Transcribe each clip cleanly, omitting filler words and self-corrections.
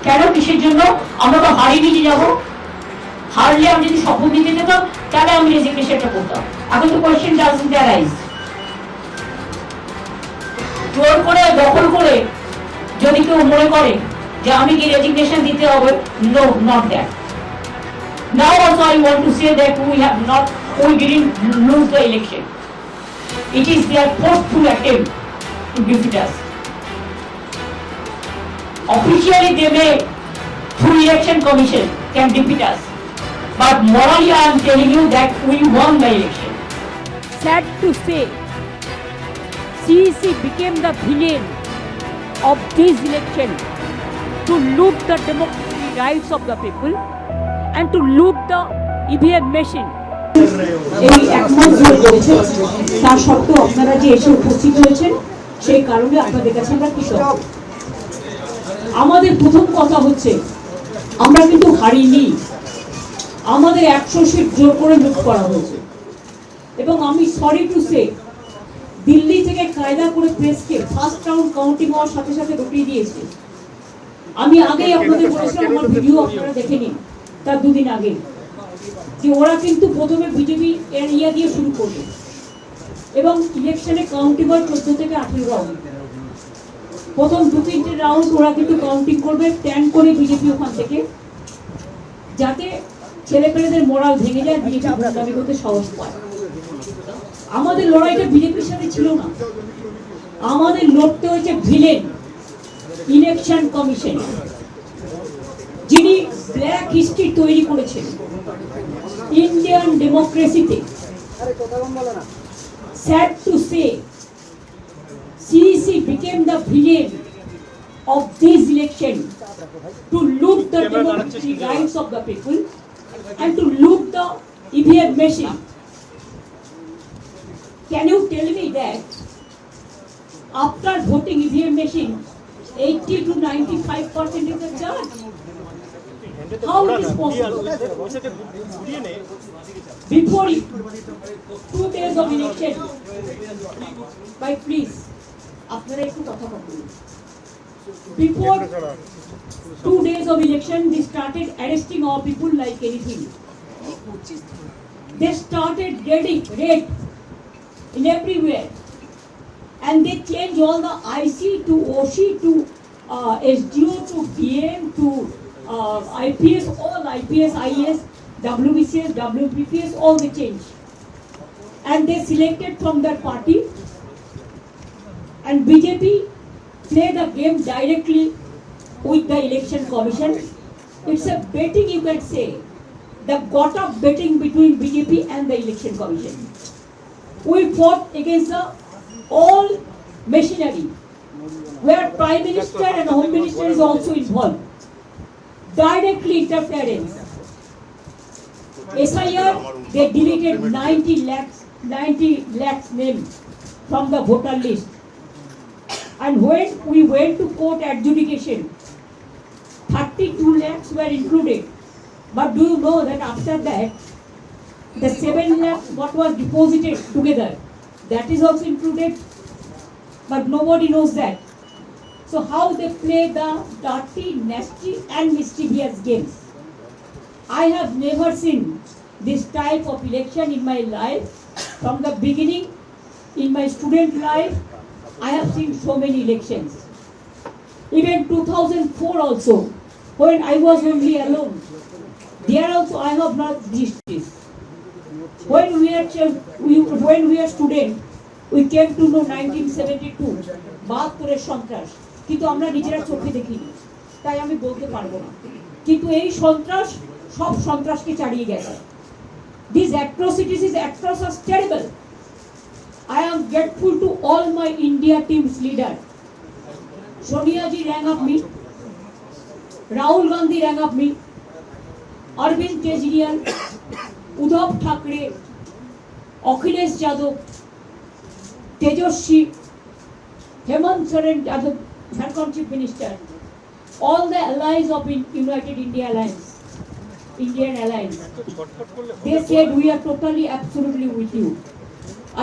কেন কিসের জন্য? আমরা তো হারিয়ে নিয়ে যাবো। হারলে আমি যদি শপথ নিতে যেতাম তাহলে আমি রেজিগনেশনটা করতাম। এখন তো কোয়েশ্চেন ডাজন্ট অ্যারাইজ। জোর করে দখল করে যদি কেউ মনে করে যে আমি কি রেজিগনেশন দিতে হবে, no, not that. Now also I want to say that we didn't lose the election. It is their forceful attempt to defeat us. Officially they may, through election commission, can defeat us. But morally I am telling you that we won the election. Sad to say, CEC became the villain of this election to loot the democratic rights of the people and to loot the EVM machine. এই একমত জোর করেছে, তার সত্ত্বেও আপনারা যে এসে উপস্থিত হয়েছেন সেই কারণে আপনাদের কাছে আমরা কৃতজ্ঞ। আমাদের প্রথম কথা হচ্ছে আমরা কিন্তু হারিনি, আমাদের 100 সিট জোর করে লুট করা হয়েছে। এবং আমি সরি টু সে, দিল্লি থেকে কায়দা করে প্রেসকে ফার্স্ট রাউন্ড কাউন্টিং হওয়ার সাথে সাথে রুটিয়ে দিয়েছে। আমি আগেই আপনাদের বলেছিলাম, আমার ভিডিও আপনারা দেখে নিন, তার 2 দিন আগে, যে ওরা কিন্তু প্রথমে বিজেপি এরিয়া দিয়ে শুরু করবে এবং ইলেকশনে কাউন্টিং হয় 14 থেকে 18 রাউন্ড। প্রথম 2-3টে রাউন্ড ওরা কিন্তু কাউন্টিং করবে, প্ল্যান করে বিজেপি ওখান থেকে, যাতে ছেলেপেলেদের মোরাল ভেঙে যায়, বিজেপি দাবি করতে সাহস পায়। আমাদের লড়াইটা বিজেপির সাথে ছিল না, আমাদের লড়তে হয়েছে ভিলেন ইলেকশন কমিশন, যিনি ব্ল্যাক হিস্ট্রি তৈরি করেছেন ইন্ডিয়ান ডেমোক্রেসিতে। Sad to say, CEC became the villain of this election to loot the democratic rights of the people and to loot the EVM machine. Can you tell me that after voting EVM machine, 80 to 95% is the charge? How it is possible? Before 2 days of election, by please, আপনারা একটু কথা বলুন। Before 2 days of election, they started arresting our people like anything. They started raid in everywhere, and they changed all the IC to OC to SDO to DM to IPS, all IPS, IS, WBCS, WBPS, all they changed. And they selected from that party, and BJP play the game directly with the election commission. It's a betting, you can say, the got up betting between BJP and the election commission. We fought against the all machinery, where Prime Minister and Home Minister is also involved. Directly interference. SIR, they deleted 90 lakhs names from the voter list. And when we went to court adjudication, 32 lakhs were included. But do you know that after that, the 7 lakhs what was deposited together, that is also included? But nobody knows that. So how they play the dirty, nasty and mischievous games. I have never seen this type of election in my life. From the beginning, in my student life, I have seen so many elections. Even 2004 also, when I was only alone, there also I have not reached this. When we are student, we came to know 1972, বাহাত্তরের সন্ত্রাস, কিন্তু আমরা নিজেরা চোখে দেখিনি, তাই আমি বলতে পারবো না। কিন্তু এই সন্ত্রাস সব সন্ত্রাসকে ছাড়িয়ে গেছে। These atrocities is atrocious, terrible. I am grateful to all my India team's leader. Sonia ji rang up me, Rahul Gandhi rang up me, Arvind Kejriwal, Uddhav Thackeray, Akhilesh Yadav, Tejaswi, Hemant Soren as the Jharkhand Chief Minister, all the allies of United India Alliance, Indian Alliance, they said we are totally, absolutely with you.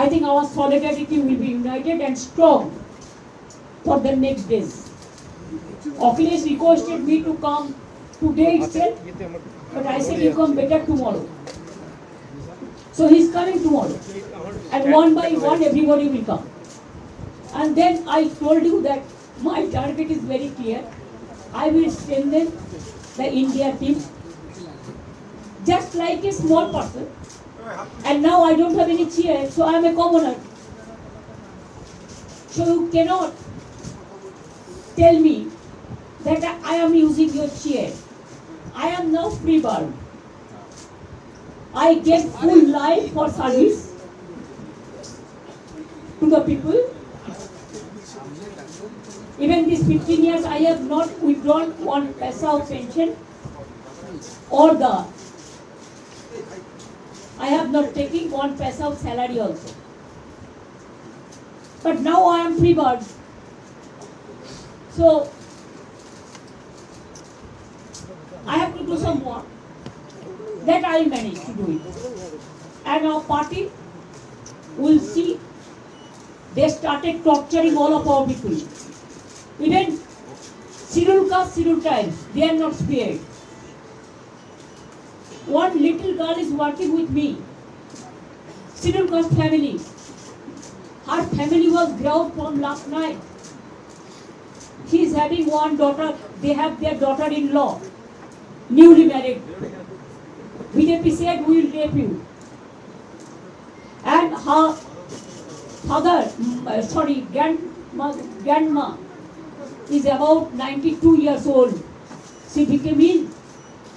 I think our solidarity will be united and strong for the next days. Achilles requested me to come today itself, but I said you come better tomorrow. So he's coming tomorrow, and one by one everybody will come. And then I told you that my target is very clear. I will strengthen the India team just like a small person. And now I don't have any chair, so I am a commoner. So you cannot tell me that I am using your chair. I am now free bird. I get full life for service to the people. Even these 15 years I have not withdrawn one paisa of pension or I have not taken one paisa of salary also. But now I am free bird. So I have to do some work. That I will manage to do it. And our party will see they started torturing all of our people. Even scheduled caste, scheduled tribes, they are not spared. One little girl is working with me. Scheduled caste family. Her family was ground from last night. She is having one daughter. They have their daughter-in-law, newly married. BJP said we will rape you. And her father, grandma is about 92 years old. She became ill,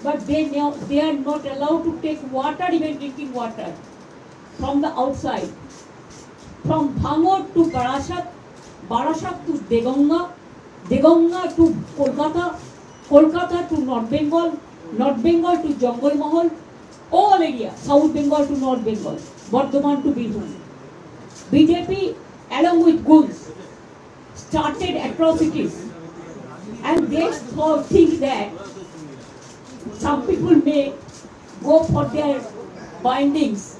but they are not allowed to take water, even drinking water, from the outside. From Bhangor to Barashat, Barashat to Deganga, Deganga to Kolkata, Kolkata to North Bengal, North Bengal to Jungle Mahal, all area, South Bengal to North Bengal, Bardhaman to Bihar. BJP, along with goons, started atrocities, and they think that some people may go for their bindings,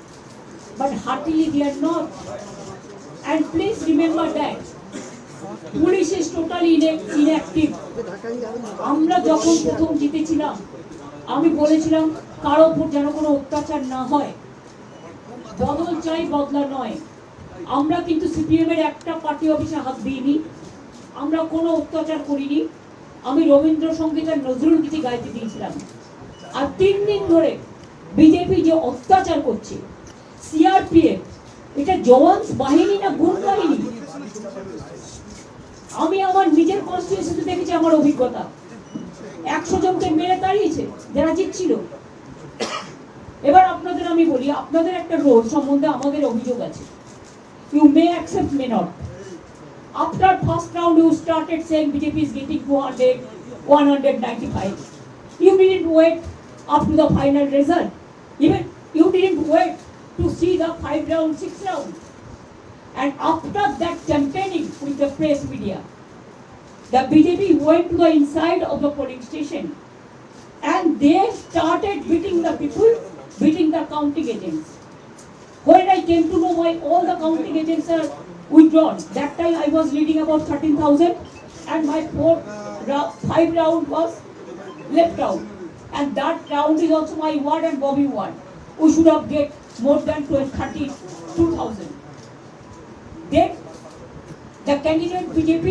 but heartily they are not. And please remember that police is totally inactive. আমরা যখন প্রথম জিতেছিলাম আমি বলেছিলাম কারো উপর যেন কোনো অত্যাচার না হয়, বদল চাই বদলা নয়। আমরা কিন্তু সিপিএম এর একটা পার্টি অফিসে হাত দিইনি, আমরা কোনো অত্যাচার করিনি। আমি রবীন্দ্রসঙ্গীত আর নজরুল গীতি গাইতে দিয়েছিলাম। আর 3 দিন ধরে বিজেপি যে অত্যাচার করছে, সিআরপিএফ এটা জওয়ান বাহিনী না গুন্ডা বাহিনী? আমি আমার নিজের কনস্টিটিউশনে দেখেছি, আমার অভিজ্ঞতা 100 জনকে মেরে তাড়িয়েছে যারা জিতছিল। এবার আপনাদের আমি বলি, আপনাদের একটা রোল সম্বন্ধে আমাদের অভিযোগ আছে। You may accept, may not. After first round you started saying BJP is getting 200, 195. You didn't wait up to the final result. Even you didn't wait to see the 5 round, 6 round. And after that campaigning with the press media, the BJP went to the inside of the polling station and they started beating the people, beating the counting agents. When I came to know why all the counting agents are withdrawn, that time I was leading about 13,000 and my 5 round was left out. And that round is also my ward and Bobby ward. We should have get more than 32,000. Then the candidate BJP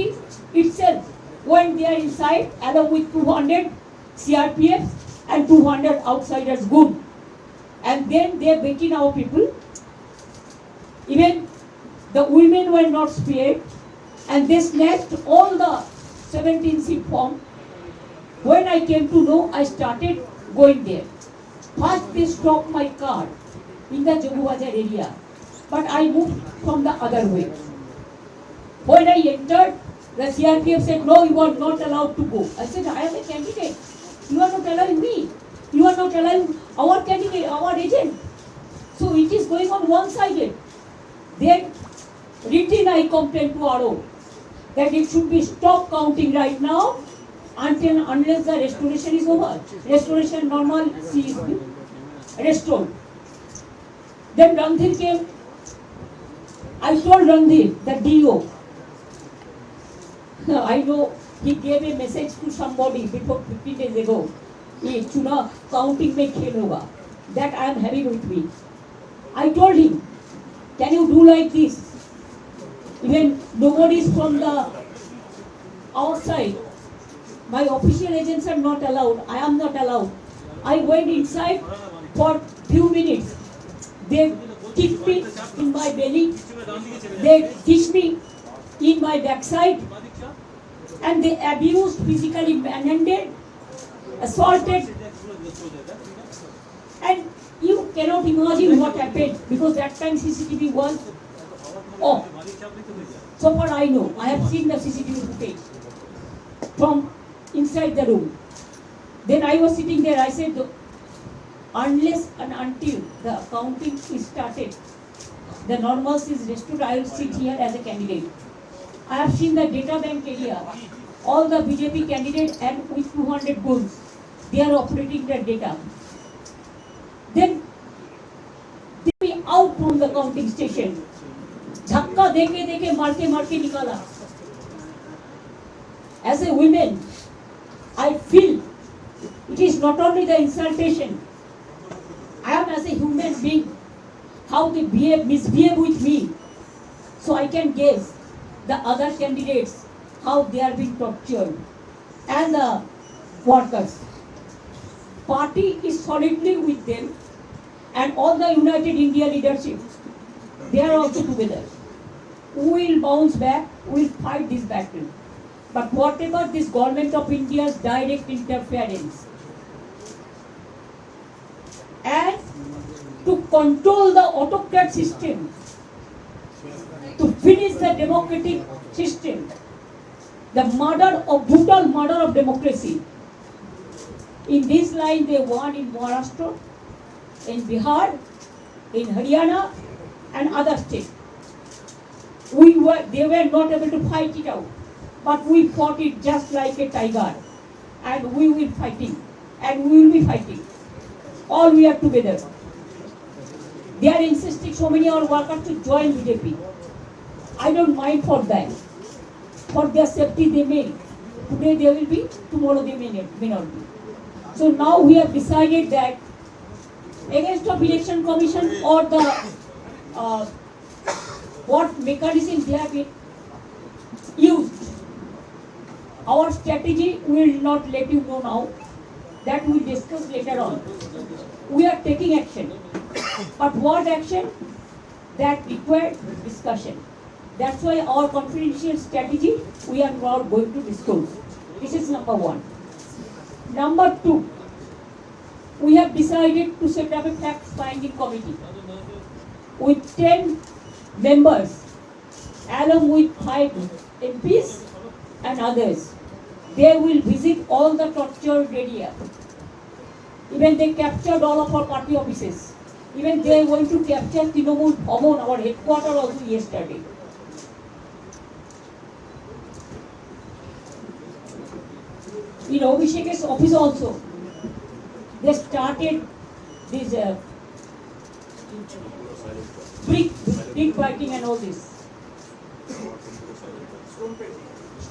itself went there inside along with 200 CRPF and 200 outsiders good. And then they beating our people. Even the women were not spared and they snatched all the 17 seat form. When I came to know, I started going there. First they stopped my car in the Jogubazar area, but I moved from the other way. When I entered, the CRPF said, no, you are not allowed to go. I said, I am a candidate. You are not allowing me. You are not allowing our candidate, our agent. So it is going on one-sided. Then written I complained to RO that it should be stopped counting right now unless the restoration is over. Restoration normal is restored. Then Randhir came. I told Randhir, the DO, I know he gave a message to somebody before 15 days ago. ये चुनाव counting में खेल होगा. That I am having with me. I told him, can you do like this? Even nobody is from the outside. My official agents are not allowed. I am not allowed. I went inside for few minutes. They kicked me in my belly. They kicked me in my backside. And they abused, physically manhandled, assaulted. And you cannot imagine what happened because that time CCTV was off. So far I know, I have seen the CCTV footage from inside the room. Then I was sitting there, I said, unless and until the counting is started, the normalcy is restored, I will sit here as a candidate. I have seen the data bank area, all the BJP candidates and with 200 guns, they are operating their data. Then they be out from the counting station. धक्का देके देके मारके मारके निकाला. As a woman, I feel it is not only the insultation. I am as a human being, how they misbehave with me. So I can guess the other candidates, how they are being tortured. And the workers. Party is solidly with them. And all the United India leadership, they are also together. We will bounce back, we will fight this battle. But whatever this government of India's direct interference and to control the autocrat system, to finish the democratic system, the brutal murder of democracy. In this line they won in Maharashtra, in Bihar, in Haryana and other states. They were not able to fight it out. But we fought it just like a tiger. And we will fighting. And we will be fighting. All we are together. They are insisting so many of our workers to join BJP. I don't mind for that. For their safety they may. Today they will be, tomorrow they may not be. So now we have decided that against of election commission or the what mechanism they have been used. Our strategy we will not let you know now. That we will discuss later on. We are taking action. But what action? That required discussion. That's why our confidential strategy we are not going to disclose. This is number one. Number two, we have decided to set up a fact-finding committee with 10 members along with 5 MPs and others. They will visit all the tortured area. Even they captured all of our party offices. Even they are going to capture Trinamool Bhavan, our headquarters also yesterday. In Abhishek's office also, they started this brick biting and all this.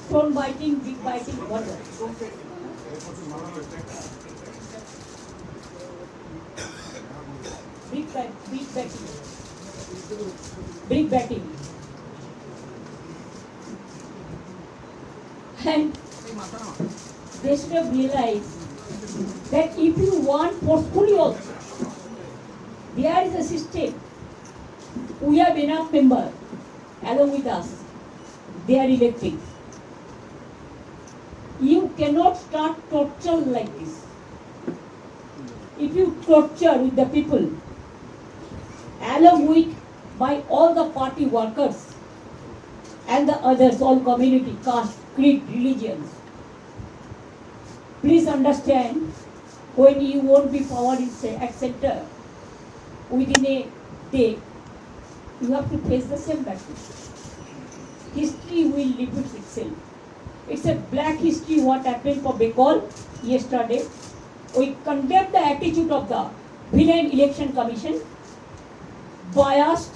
Stone biting, brick biting, what? Brick batting. And they should have realized that if you want forcefully also, there is a system. We have enough members along with us. They are electing. You cannot start torture like this. If you torture with the people, along with by all the party workers and the others, all community, caste, creed, religions, please understand, when you won't be power at center within a day, you have to face the same battle. History will repeat itself. It's a black history what happened for Bengal yesterday. We condemn the attitude of the villain election commission, biased.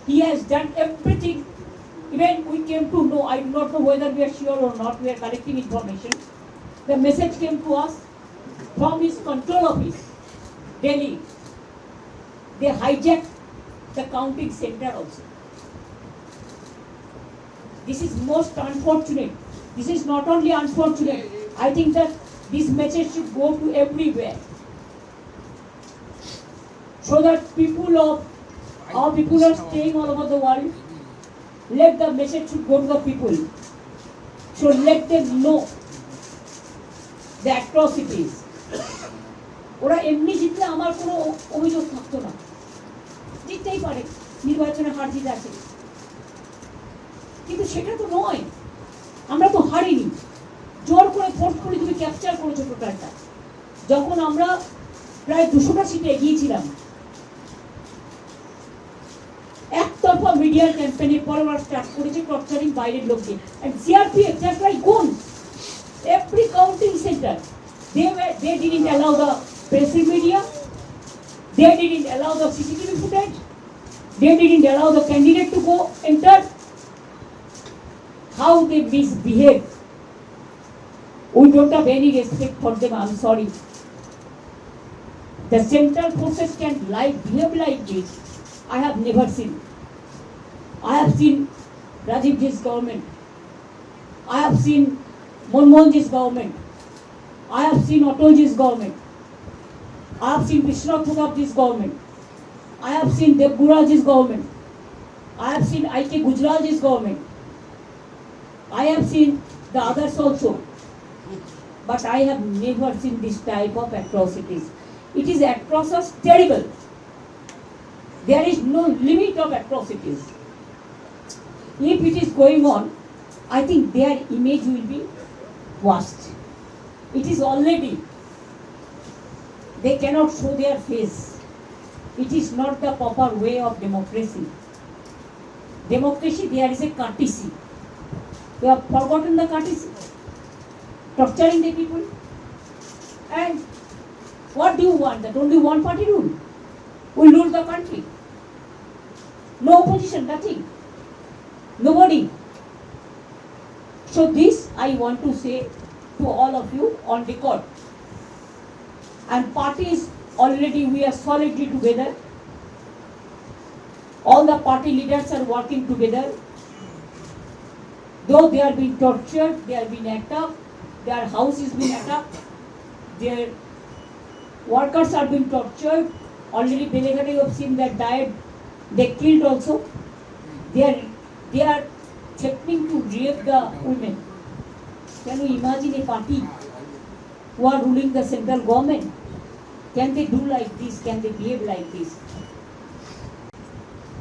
He has done everything Even we came to know, I do not know whether we are sure or not, we are collecting information. The message came to us from his control office, Delhi. They hijacked the counting center also. This is most unfortunate. This is not only unfortunate, I think that this message should go to everywhere. So that our people are staying all over the world, let the message should go to the people. So let them know the atrocities. ওরা এমনি জিতলে আমার কোনো অভিযোগ থাকতো না, জিততেই পারে, নির্বাচনে হার জিত আছে, কিন্তু সেটা তো নয়। আমরা তো হারিনি, জোর করে ফোর্সফুলি তুমি ক্যাপচার করেছো টোটালটা। যখন আমরা প্রায় 200টা সিটে এগিয়েছিলাম, একতরফা মিডিয়ার ক্যাম্পেইনের পর ওরা স্টার্ট করেছে টর্চারিং বাইরের লোককে। And CRPF just like guns, every counting center they didn't allow the press media, they didn't allow the CCTV footage, they didn't allow the candidate to go enter. How they misbehave, we don't have any respect for them. I'm sorry. The central forces can behave like this. I have never seen. I have seen Rajiv Ji's government. I have seen Manmohan Ji's government. I have seen Atal Ji's government. I have seen Vishwanath Pratap Ji's government. I have seen Devgura Ji's government. I have seen I.K. Gujral Ji's government. I have seen the others also. But I have never seen this type of atrocities. It is atrocious, terrible. There is no limit of atrocities. If it is going on, I think their image will be washed. It is already. They cannot show their face. It is not the proper way of democracy. Democracy, there is a courtesy. You have forgotten the courtesy. Torturing the people. And what do you want? That only one party rule will rule the country. No opposition, nothing. Nobody. So this I want to say to all of you on record. And parties already, we are solidly together. All the party leaders are working together. Though they are being tortured, they are being attacked, their house is being attacked, their workers are being tortured. Already Belagate, you have seen that died, they killed also. They are threatening to rape the women. Can you imagine a party who are ruling the central government? Can they do like this? Can they behave like this?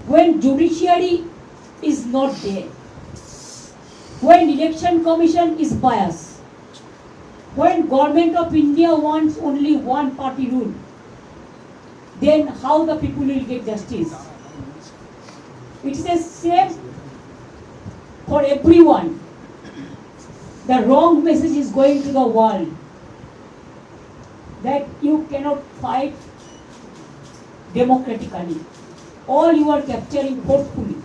When judiciary is not there, when election commission is biased, when government of India wants only one party rule, then how the people will get justice? It is the same for everyone. The wrong message is going to the world that you cannot fight democratically. All you are capturing forcefully.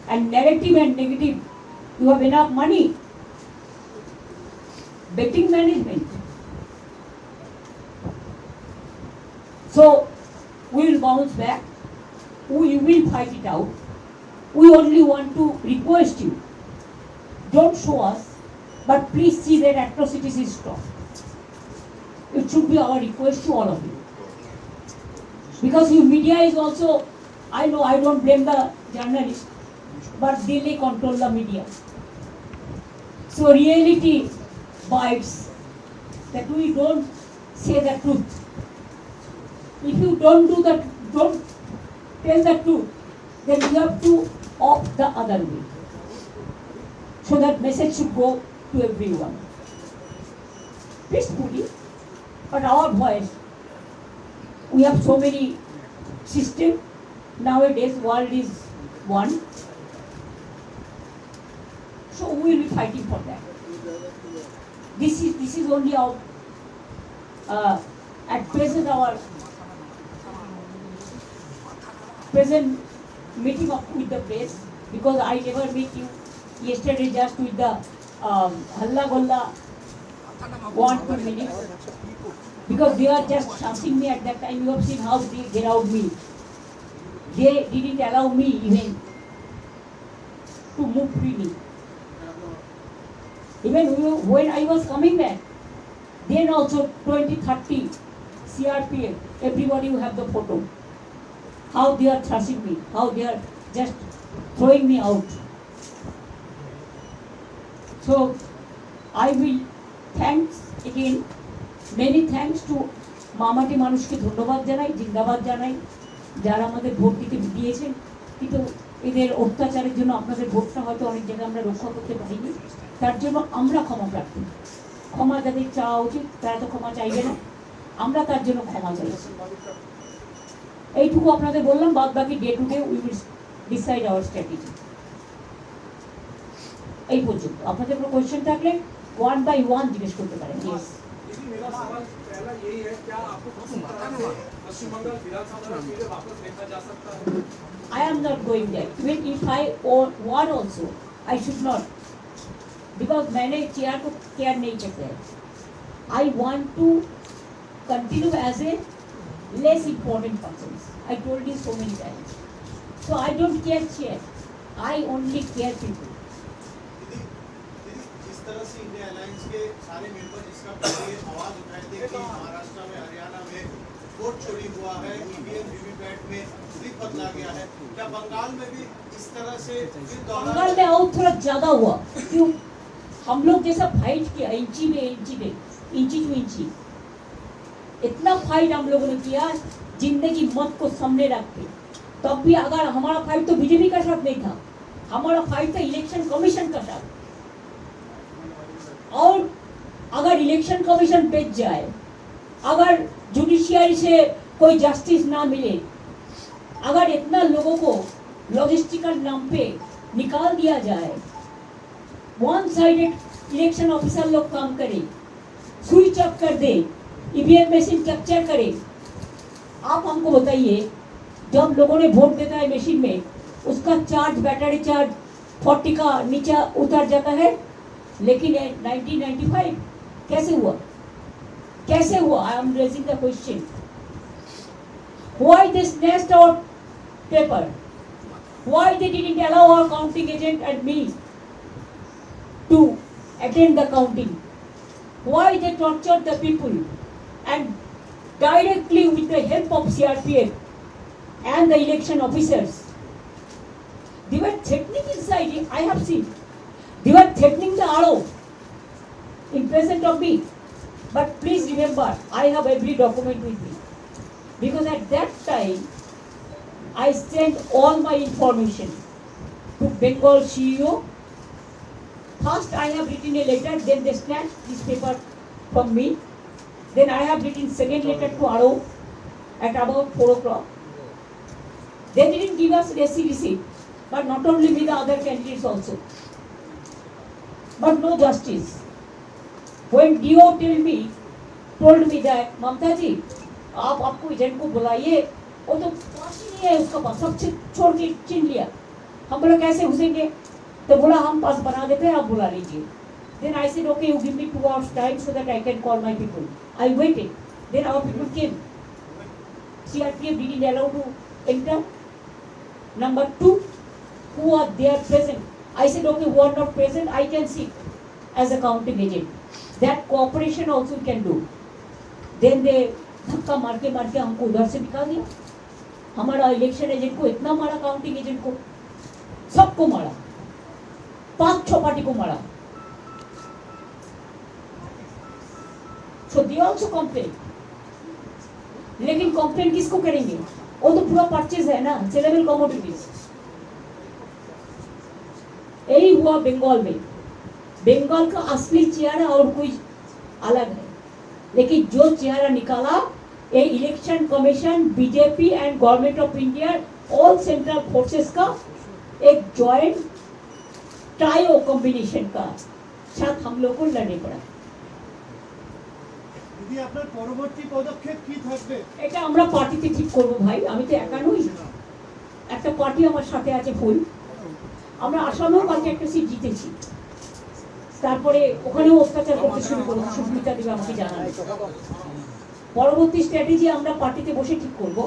And narrative and negative, you have enough money. Betting management. So we will bounce back. We will fight it out. We only want to request you, don't show us, but please see that atrocities is stopped. It should be our request to all of you. Because you media is also, I know I don't blame the journalists, but they control the media. So reality bites, that we don't say the truth. If you don't tell the truth, then you have to opt the other way. So that message should go to everyone. Peacefully, but our voice. We have so many systems. Nowadays, world is one. So we will be fighting for that. This is only our at present our present meeting up with the press. because I never meet you yesterday just with the halla golla 1-2 minutes, because they are just shouting me at that time. You have seen how they get out me. They didn't allow me even to move freely. Even when I was coming back, then also 20-30 CRPF, everybody will have the photo. How they are thrashing me, how they are just throwing me out. So I will thanks again, many thanks to মামাটি মানুষকে ধন্যবাদ জানাই, জিন্দাবাদ জানাই, যারা আমাদের vote দিতে দিয়েছেন, কিন্তু এদের অত্যাচারের জন্য আপনাদের ভোটটা হয়তো অনেক জায়গায় আমরা রক্ষা করতে পারিনি, তার জন্য আমরা ক্ষমা প্রার্থী। ক্ষমা যাদের চাওয়া উচিত তারা তো ক্ষমা চাইবে না, আমরা তার জন্য ক্ষমা চাইছি। এইটুকু আপনাদের বললাম, বাদ বাকি day to day we will decide our strategy. এই পর্যন্ত আপনাদের কোনো কোয়েশ্চেন থাকলে 1 by 1 জিজ্ঞেস করতে পারেন। ইয়েস, मेरा सवाल पहला यही है, क्या आपको पश्चिम बंगाल विधानसभा में फिर वापस देखा जा सकता है? I am not going there. Even if I want also, I should not, because मैंने चेयर को केयर नहीं करते हैं। I want to continue as a less important person. I told you so many times. So I don't care chair. I only care people. जिस तरह से India alliance के सारे मेंबर जिसका पहले आवाज उठाए थे कि महाराष्ट्र में, हरियाणा में वोट चोरी हुआ है, ईवीएम वीवीपैट में स्लिप बदला गया है, क्या बंगाल में भी इस तरह से बंगाल में और थोड़ा ज्यादा हुआ? क्यों? हम लोग जैसा फाइट किया इंची टू इंची, इतना फाइट हम लोगों ने किया जिंदगी मौत को सामने रख के। तब भी अगर हमारा फाइट तो बीजेपी का साथ नहीं था, हमारा फाइट था इलेक्शन कमीशन का साथ। और अगर इलेक्शन कमीशन बेच जाए, अगर जुडिशियरी से कोई जस्टिस ना मिले, अगर इतना लोगों को लॉजिस्टिकल नाम पे निकाल दिया जाए, वन साइडेड इलेक्शन ऑफिसर लोग काम करे, स्विच ऑफ कर दे, ईवीएम मशीन कैप्चर करे। आप हमको बताइए, जब लोगों ने वोट देता है मशीन में, उसका चार्ज, बैटरी चार्ज 40 का नीचे उतर जाता है, लेकिन 1995 कैसे हुआ? कैसे हुआ? I am raising the question. Why they snatched our paper? Why they didn't allow our counting agent and me to attend the counting? Why they tortured the people and directly with the help of CRPF and the election officers, they were threatening inside. I have seen they were threatening the RO in presence of me. But please remember, I have every document with me, because at that time I sent all my information to Bengal CEO. First I have written a letter, then they snatched this paper from me. Then I have written second letter to RO at about 4 o'clock. They didn't give us receipt, but not only me, the other candidates also. But no justice. When DO told me that, ममता जी आप आपको agent को बुलाइए, वो तो पास ही नहीं है उसका पास, सब छोड़ के छीन लिया। हम बोला कैसे घुसेंगे? तो बोला हम पास बना देते हैं, आप बुला लीजिए। Then I said, okay, you give me 2 hours time so that I can call my people. I waited. Then our people came. CRPF didn't allow to enter. Number 2, who are there present? I said, okay, who are not present, I can sit as a counting agent. That cooperation also we can do. Then they धक्का मार के हमको उधर से निकाल दिया। हमारा election agent को इतना मारा, काउंटिंग एजेंट को, सबको मारा, 5-6 पार्टी को मारा। So they also complain. लेकिन कंप्लेन किसको करेंगे? वो तो पूरा परचेज है ना, सेलेबल कमोडिटीज। यही हुआ बंगाल में। बंगाल का असली चेहरा और कोई अलग है, लेकिन जो चेहरा निकाला ये election commission, BJP and government of India, all central forces का एक जॉइंट ट्रायो कॉम्बिनेशन का साथ हम लोग को लड़ने पड़ा। দিদি আপনার পরবর্তী পদক্ষেপ কি থাকবে? এটা আমরা পার্টিতে ঠিক করব ভাই, আমি তো একা নই, একটা পার্টি আমার সাথে আছে ফুল। আমরা আসামেও কালকে একটা সিট জিতেছি, তারপরে ওখানেও অত্যাচার করতে শুরু করবো, সুস্মিতা দেবে আমাকে জানান। পরবর্তী স্ট্র্যাটেজি আমরা পার্টিতে বসে ঠিক করব।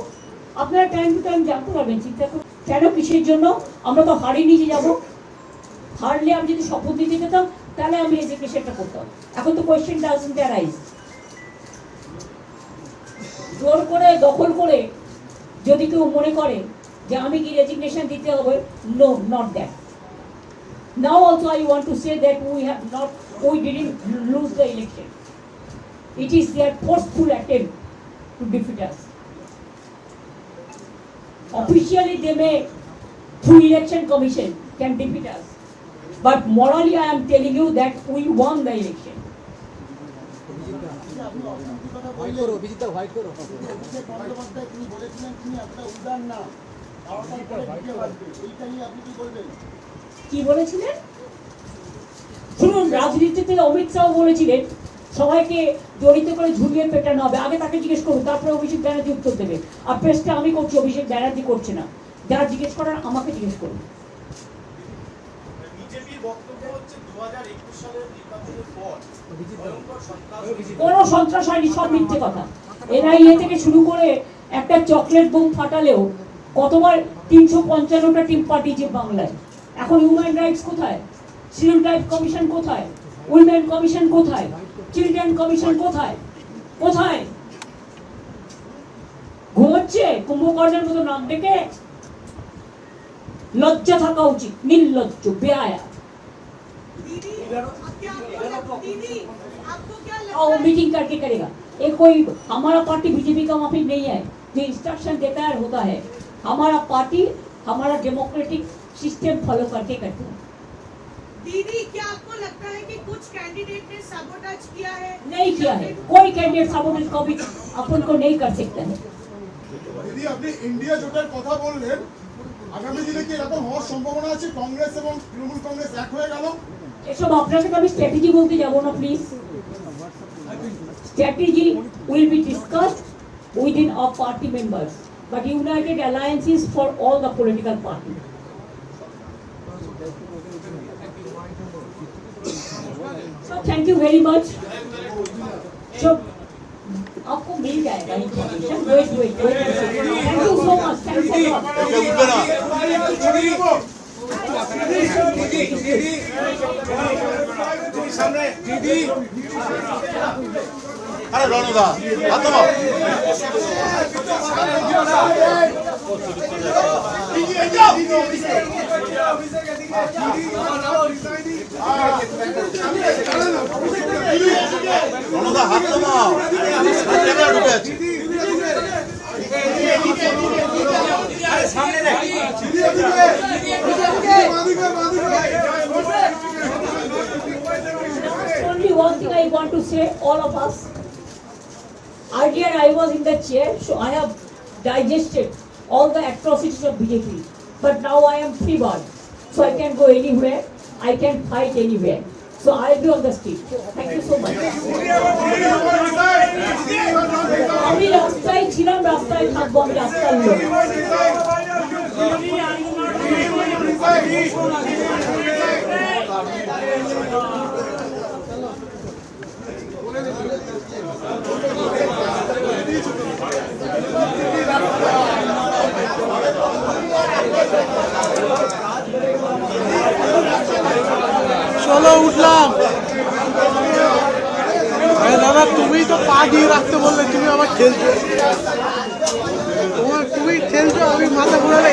আপনারা টাইম টু টাইম জানতে পারবেন, চিন্তা করুন কেন কিসের জন্য। আমরা তো হারিয়ে নিয়ে যাবো, হারলে আমি যদি শপথ দিতে যেতাম তাহলে আমি রেজিগনেশনটা করতাম। এখন তো কোয়েশ্চেন ডাজন্ট অ্যারাইজ। জোর করে দখল করে যদি কেউ মনে করে যে আমি কি রেজিগনেশন দিতে হবে, no, not that. Now also I want to say that we didn't lose the election. It is their forceful attempt to defeat us. Officially they may, through election commission, can defeat us. But morally I am telling you that we won the election. কি বলেছিলেন শুনুন, রাজনীতিতে অমিত শাহ বলেছিলেন সবাইকে জড়িত করে ঝুলিয়ে পেটানো হবে। আগে তাকে জিজ্ঞেস করুন, তারপরে অভিষেক ব্যানার্জি উত্তর দেবে। আর প্রেসটা আমি করছি, অভিষেক ব্যানার্জি করছে না। যারা জিজ্ঞেস করার আমাকে জিজ্ঞেস করুন। বিজেপির বক্তব্য হচ্ছে 2021 সালের নির্বাচনের পর কোনো সন্ত্রাস হয়নি, সব মিথ্যে কথা। এনআইএ থেকে শুরু করে একটা চকলেট বোম ফাটালেও কতবার 355টা টিম পাঠিয়েছে বাংলায়। এখন হিউম্যান রাইটস কোথায়? সিভিল রাইটস কমিশন কোথায়? উইমেন কমিশন কোথায়? চিলড্রেন কমিশন কোথায়? কোথায়? ঘুমোচ্ছে কুম্ভকর্ণের মতো নাম ডেকে। লজ্জা থাকা উচিত, নির্লজ্জ, বেহায়া। और मीटिंग करके करेगा ये कोई। हमारा पार्टी बीजेपी का माफी नहीं है, जो इंस्ट्रक्शन देता है होता है। हमारा पार्टी हमारा डेमोक्रेटिक सिस्टम फॉलो करके करते हैं। दीदी, क्या आपको लगता है कि कुछ कैंडिडेट ने सबोटाज किया है? नहीं किया है, कोई कैंडिडेट सबोटाज को भी अपन को नहीं कर सकता है। दीदी আপনি ইন্ডিয়া জোটের কথা বললেন, আগামী দিনে কি এরকম হওয়ার সম্ভাবনা আছে? কংগ্রেস এবং তৃণমূল কংগ্রেস এক হয়ে গেল? এসব আপনাকে তো আমি স্ট্র্যাটেজি বলতে যাব না, please. Strategy will be discussed within our party members, but united alliance is for all the political parties. So thank you very much. So आपको मिल जाएगा information. Wait. Thank you so much. Thanks a lot. আরে রণদা হাত দাও। রণদা হাত দাও, camera ঢুকে আছে। সামনে দেখ। Only one thing I want to say, all of us. Earlier I was in the chair, so I have digested all the atrocities of BJP. But now I am free bird, so I can go anywhere, I can fight anywhere. So I'll be on the street. Thank you so much. আমি রাস্তায় ছিলাম, রাস্তায় থাকবো, আমি রাস্তার লোক। চলো উঠলাম। দাদা তুমি তো পা দিয়ে রাখতে বললে, তুমি আবার ঠেলছো, তুমি ঠেলছো, আমি মাথা ঘুরে